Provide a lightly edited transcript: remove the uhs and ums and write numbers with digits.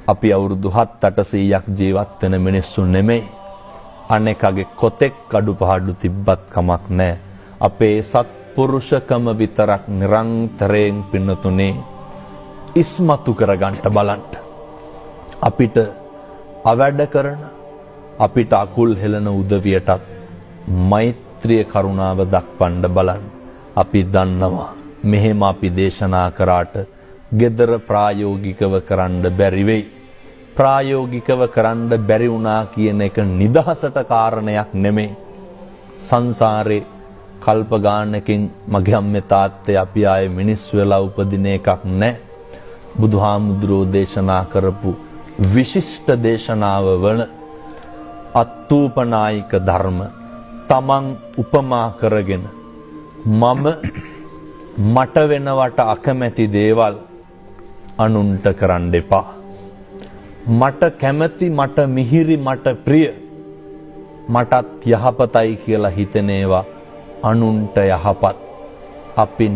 අපි අවුරුදු 7-800ක් ජීවත් වෙන මිනිස්සු නෙමෙයි. අනේකගේ කොතෙක් අඩුපාඩු තිබ්බත් කමක් නැහැ. අපේ සත්පුරුෂකම විතරක් නිරන්තරයෙන් පින්නතුනේ ඉස්මතු කරගන්න බලන්න. අපිට අවැඩ කරන අපිට අකුල් හෙලන උදවියටත් මෛත්‍රිය කරුණාව දක්වන්න බලන්න. අපි දන්නවා මෙහෙම අපි දේශනා කරාට gedara ප්‍රායෝගිකව කරන්න බැරි වෙයි. ප්‍රායෝගිකව කරන්න බැරි වුණා කියන එක නිදහසට කාරණයක් නෙමෙයි. සංසාරේ කල්ප ගානකින් මගේ අම්මේ තාත්තේ අපි ආයේ මිනිස් වෙලා උපදින එකක් නැහැ. බුදුහාමුදුරෝ දේශනා කරපු විශිෂ්ට දේශනාව වන අත්ූපනායික ධර්ම තමන් උපමා කරගෙන මම මට වෙනවට අකමැති දේවල් අනුන්ට කරන්න එපා. මට කැමැති, මට මිහිරි, මට ප්‍රිය, මටත් යහපතයි කියලා හිතෙන ඒවා අනුන්ට යහපත්. අපි